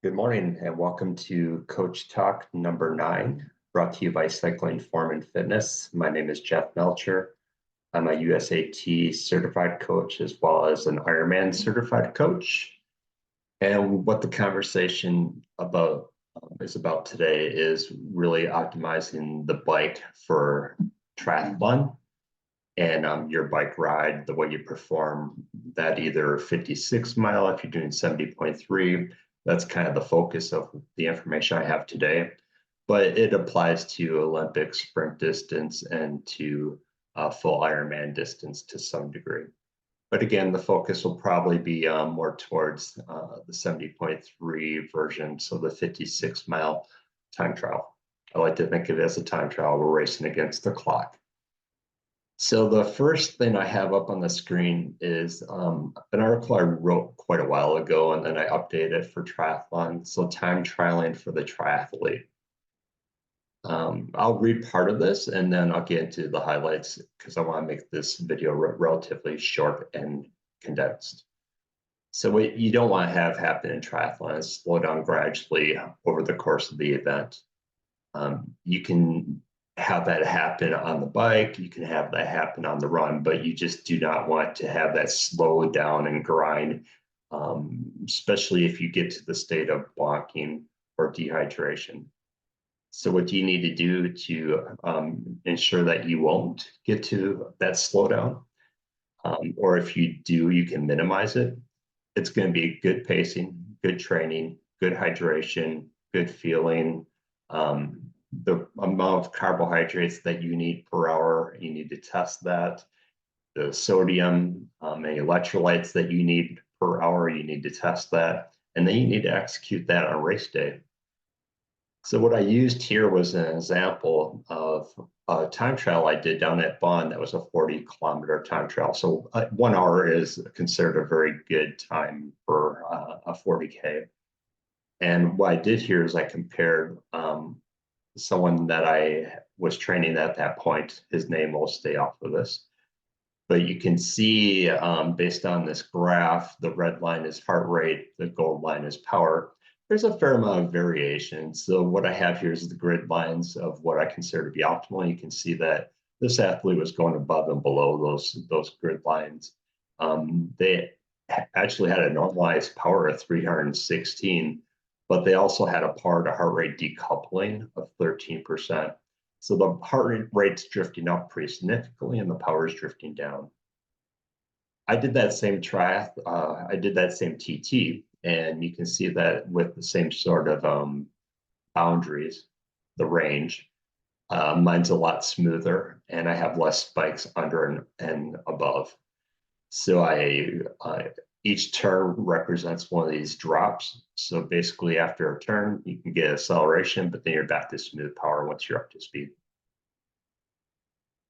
Good morning and welcome to Coach Talk number 9, brought to you by Cycling Form and Fitness. My name is Jeff Melcher. I'm a USAT certified coach as well as an Ironman certified coach. And what the conversation is about today is really optimizing the bike for triathlon and your bike ride, the way you perform that either 56 mile if you're doing 70.3. That's kind of the focus of the information I have today, but it applies to Olympic sprint distance and to full Ironman distance to some degree. But again, the focus will probably be more towards the 70.3 version, so the 56-mile time trial. I like to think of it as a time trial. We're racing against the clock. So the first thing I have up on the screen is an article I wrote quite a while ago, and then I updated it for triathlon. So time trialing for the triathlete. I'll read part of this and then I'll get into the highlights because I want to make this video relatively short and condensed. So what you don't want to have happen in triathlon is slow down gradually over the course of the event. You can have that happen on the bike, you can have that happen on the run, but you just do not want to have that slow down and grind, especially if you get to the state of blocking or dehydration. So what do you need to do to ensure that you won't get to that slowdown? Or if you do, you can minimize it. It's going to be good pacing, good training, good hydration, good feeling, the amount of carbohydrates that you need per hour, you need to test that. The sodium and electrolytes that you need per hour, you need to test that. And then you need to execute that on race day. So what I used here was an example of a time trial I did down at Bonn that was a 40-kilometer time trial. So 1 hour is considered a very good time for a 40K. And what I did here is I compared someone that I was training at that point. His name will stay off of this. But you can see based on this graph, the red line is heart rate, the gold line is power. There's a fair amount of variation. So what I have here is the grid lines of what I consider to be optimal. You can see that this athlete was going above and below those grid lines. They actually had a normalized power of 316, but they also had a power to heart rate decoupling of 13%. So the heart rate's drifting up pretty significantly and the power is drifting down. I did that same I did that same TT, and you can see that with the same sort of boundaries, the range, mine's a lot smoother and I have less spikes under and above. So each turn represents one of these drops. So basically after a turn, you can get acceleration, but then you're back to smooth power once you're up to speed.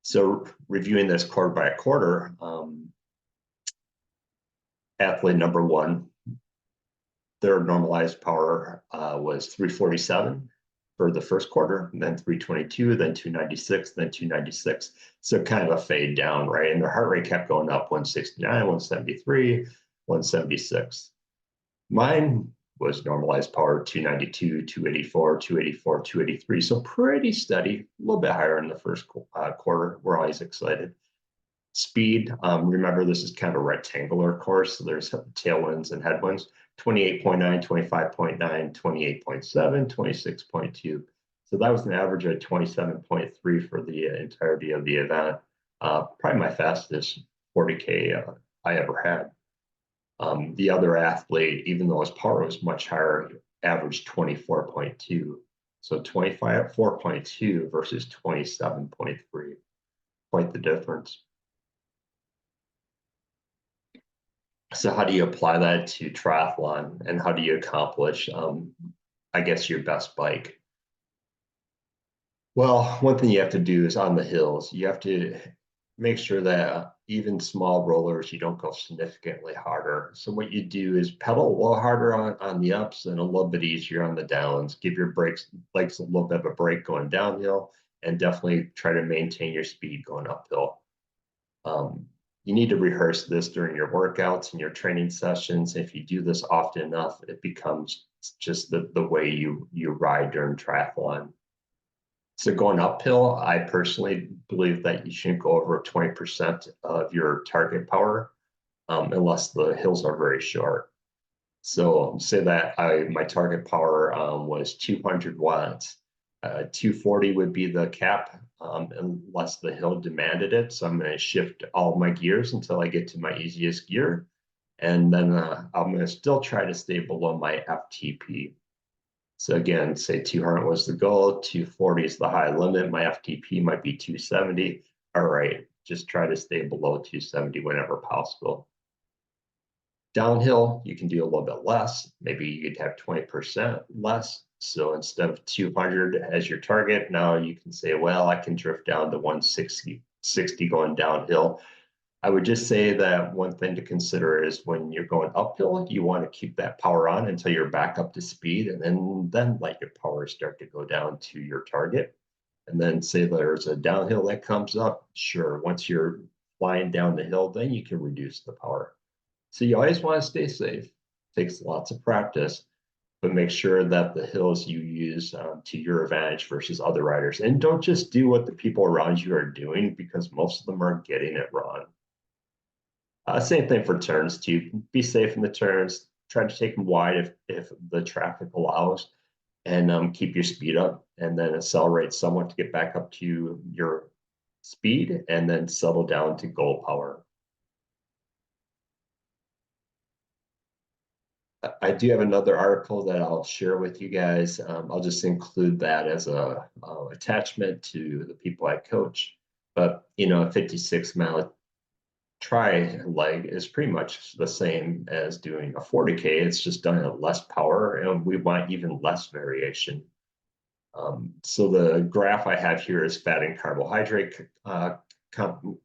So reviewing this quarter by quarter, athlete number 1, their normalized power was 347 for the first quarter, and then 322, then 296, then 296. So kind of a fade down, right? And their heart rate kept going up, 169, 173, 176. Mine was normalized power 292, 284, 284, 283. So pretty steady, a little bit higher in the first quarter. We're always excited. Speed, remember this is kind of a rectangular course, so there's tailwinds and headwinds. 28.9, 25.9, 28.7, 26.2. So that was an average of 27.3 for the entirety of the event. Probably my fastest 40K I ever had. The other athlete, even though his power was much higher, averaged 24.2. So 24.2 versus 27.3. Quite the difference. So how do you apply that to triathlon and how do you accomplish, I guess, your best bike? Well, one thing you have to do is on the hills, you have to make sure that even small rollers, you don't go significantly harder. So what you do is pedal a little harder on the ups and a little bit easier on the downs. Give your legs a little bit of a break going downhill and definitely try to maintain your speed going uphill. You need to rehearse this during your workouts and your training sessions. If you do this often enough, it becomes just the way you ride during triathlon. So going uphill, I personally believe that you shouldn't go over 20% of your target power unless the hills are very short. So say that my target power was 200 watts. 240 would be the cap unless the hill demanded it. So I'm going to shift all my gears until I get to my easiest gear. And then I'm going to still try to stay below my FTP. So again, say 200 was the goal, 240 is the high limit. My FTP might be 270. All right, just try to stay below 270 whenever possible. Downhill, you can do a little bit less. Maybe you could have 20% less. So instead of 200 as your target, now you can say, well, I can drift down to 160 going downhill. I would just say that one thing to consider is when you're going uphill, you want to keep that power on until you're back up to speed, and then let your power start to go down to your target. And then say there's a downhill that comes up, sure, once you're flying down the hill, then you can reduce the power. So you always want to stay safe. It takes lots of practice, but make sure that the hills you use to your advantage versus other riders. And don't just do what the people around you are doing, because most of them are getting it wrong. Same thing for turns too. Be safe in the turns. Try to take them wide if the traffic allows, and keep your speed up, and then accelerate somewhat to get back up to your speed, and then settle down to goal power. I do have another article that I'll share with you guys. I'll just include that as a attachment to the people I coach. But a 56-mile tri leg is pretty much the same as doing a 40K. It's just done at less power, and we want even less variation. So the graph I have here is fat and carbohydrate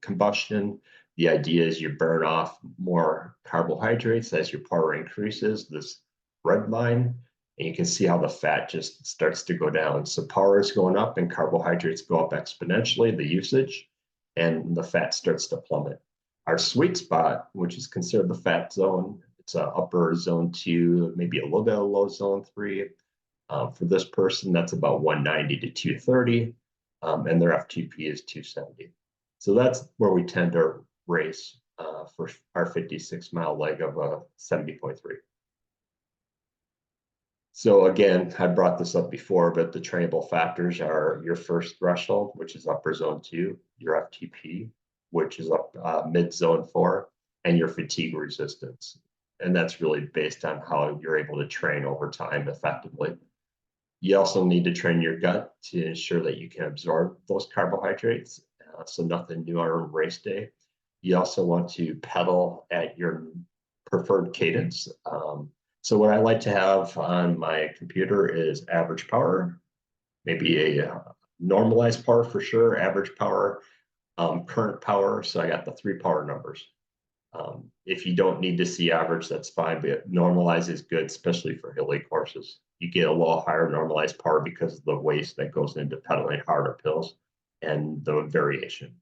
combustion. The idea is you burn off more carbohydrates as your power increases, this red line, and you can see how the fat just starts to go down. So power is going up and carbohydrates go up exponentially, the usage, and the fat starts to plummet. Our sweet spot, which is considered the fat zone, it's a upper zone 2, maybe a little bit of low zone 3. For this person, that's about 190 to 230, and their FTP is 270. So that's where we tend to race for our 56-mile leg of 70.3. So again, I brought this up before, but the trainable factors are your first threshold, which is upper zone 2, your FTP, which is up mid zone 4, and your fatigue resistance. And that's really based on how you're able to train over time effectively. You also need to train your gut to ensure that you can absorb those carbohydrates, so nothing new on race day. You also want to pedal at your preferred cadence. So what I like to have on my computer is average power, maybe a normalized power for sure, average power, current power. So I got the 3 power numbers. If you don't need to see average, that's fine, but normalize is good, especially for hilly courses. You get a little higher normalized power because of the waste that goes into pedaling harder hills and the variation.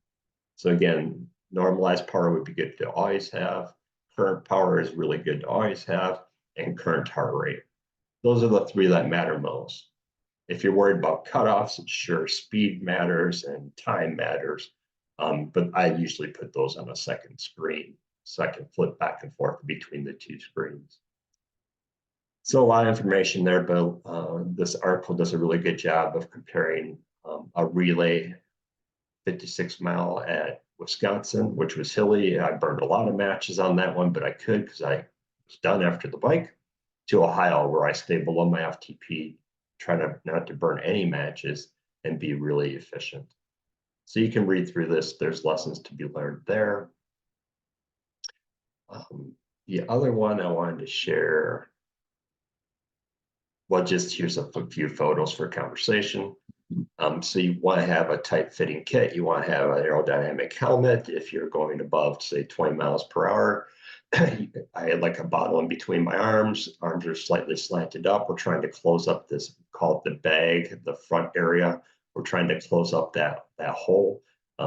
So again, normalized power would be good to always have. Current power is really good to always have, and current heart rate. Those are the 3 that matter most. If you're worried about cutoffs, sure, speed matters and time matters, but I usually put those on a second screen so I can flip back and forth between the 2 screens. So a lot of information there, but this article does a really good job of comparing a relay 56-mile at Wisconsin, which was hilly. I burned a lot of matches on that one, but I could because I was done after the bike, to Ohio, where I stay below my FTP, try not to burn any matches and be really efficient. So you can read through this. There's lessons to be learned there. The other one I wanted to share, well, just here's a few photos for conversation. So you want to have a tight fitting kit. You want to have an aerodynamic helmet. If you're going above, say, 20 miles per hour, I had like a bottle in between my arms. Arms are slightly slanted up. We're trying to close up this, call it the bag, the front area. We're trying to close up that hole.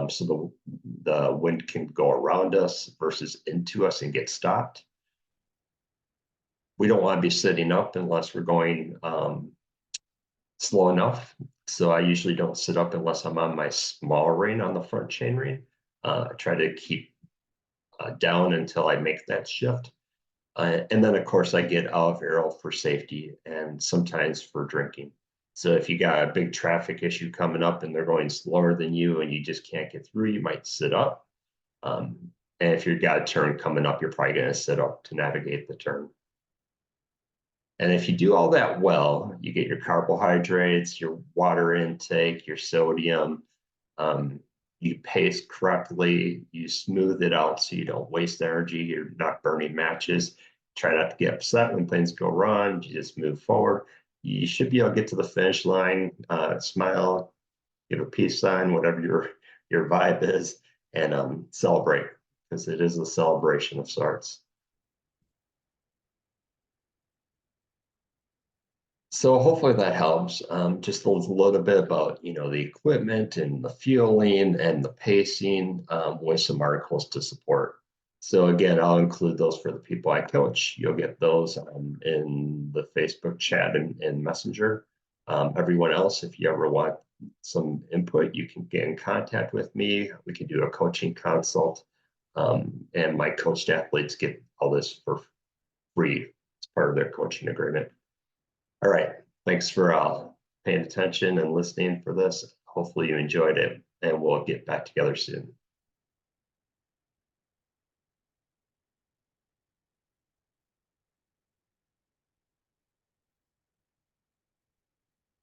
So the wind can go around us versus into us and get stopped. We don't want to be sitting up unless we're going slow enough. So I usually don't sit up unless I'm on my small rein on the front chain ring. I try to keep down until I make that shift. And then, of course, I get out of arrow for safety and sometimes for drinking. So if you got a big traffic issue coming up and they're going slower than you and you just can't get through, you might sit up. And if you've got a turn coming up, you're probably going to sit up to navigate the turn. And if you do all that well, you get your carbohydrates, your water intake, your sodium, you pace correctly, you smooth it out so you don't waste energy, you're not burning matches. Try not to get upset when things go wrong, you just move forward. You should be able to get to the finish line, smile, give a peace sign, whatever your vibe is, and celebrate, because it is a celebration of sorts. So hopefully that helps. Just a little bit about, the equipment and the fueling and the pacing, with some articles to support. So again, I'll include those for the people I coach. You'll get those in the Facebook chat and Messenger. Everyone else, if you ever want some input, you can get in contact with me. We can do a coaching consult. And my coached athletes get all this for free as part of their coaching agreement. All right. Thanks for paying attention and listening for this. Hopefully you enjoyed it, and we'll get back together soon.